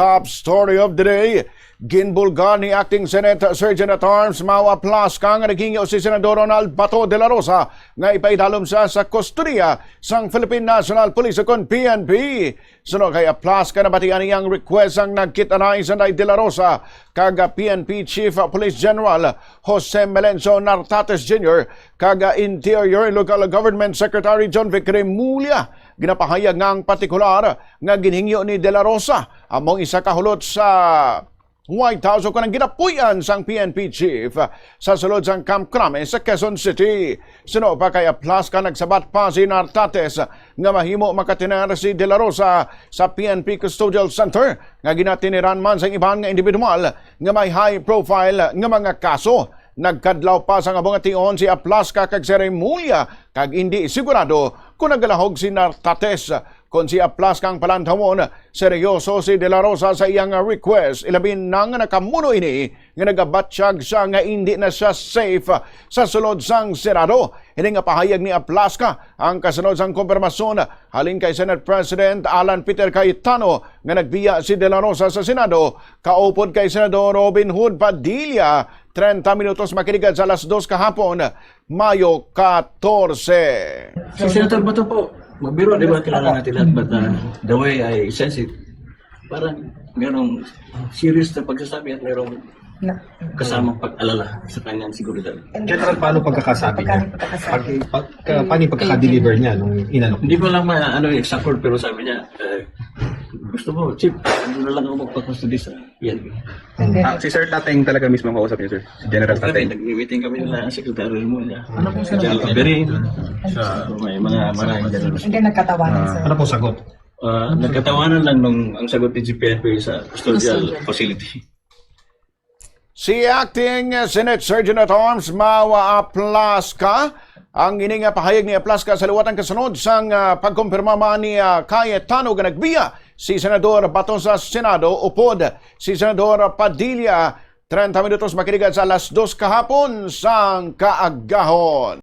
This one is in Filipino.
top story of the day. Ginbulgar ni Acting Senate Surgeon-at-Arms Mau Aplasca nga naghingi si Senador Ronald Bato de la Rosa nga ipaidalom sa kustodiya sang Philippine National Police kon PNP. Sunod kay Aplasca na batian niyang request ang nagkitaray sa de la Rosa kaga PNP Chief Police General Jose Melencio Nartates Jr. kaga Interior and Local Government Secretary John Vic Remulla. Ginapahayag nga ang partikular nga ginhingyo ni de la Rosa among isa kahulot sa White House o kanang ginapuyan sang PNP chief sa sulod sang Camp Crame sa Quezon City. Sino pa kay Aplasca nagsabat pa si Nartates nga mahimo makatinar si De La Rosa sa PNP Custodial Center nga ginatiniran man sang iban nga individual nga may high profile nga mga kaso. Nagkadlaw pa sa nga mga tion si Aplasca kag si Remulla kag hindi sigurado kung nagalahog si Nartates. Kung si Aplasca ang palantawon, seryoso si De La Rosa sa iyang request. Ilabin na nga nakamuno ini nga nagabatsyag siya nga hindi na siya safe sa sulod sang Senado. Ini nga pahayag ni Aplasca ang kasunod sang konfirmasyon halin kay Senate President Alan Peter Cayetano nga nagbiya si De La Rosa sa Senado. Kaupod kay Senador Robin Hood Padilla 30 minutos makinig sa alas 2 kahapon, Mayo 14. Si Senator Bato po, magbiro, di ba, kilala natin lahat, but the way I sense it, parang merong serious na pagsasabi at merong kasamang pag-alala sa kanyang seguridad. General, paano pagkakasabi niya? Paano yung pagkaka-deliver niya nung inanok? Hindi ko lang ano yung exact word, pero sabi niya, gusto mo, Chief, ano na lang ako magpapastudi sa PNP. Si Sir Tateng talaga mismo ang kausap niyo, sir? Si General Tateng? Nag-meeting kami nila ang sekretary mo niya. Ano po sa Very, may mga general. Hindi nagkatawanan, sir. Ano po sagot? Nagkatawanan lang nung ang sagot ni GPNP sa custodial facility. Si Acting Senate Surgeon-at-Arms Mau Aplasca ang ining pahayag ni Aplasca sa liwatang kasunod sang pagkumpirma ni Cayetano nga nagbiya si Senador Bato sa Senado upod si Senador Padilla 30 minutos makinig sa alas 2 kahapon sang kaagahon.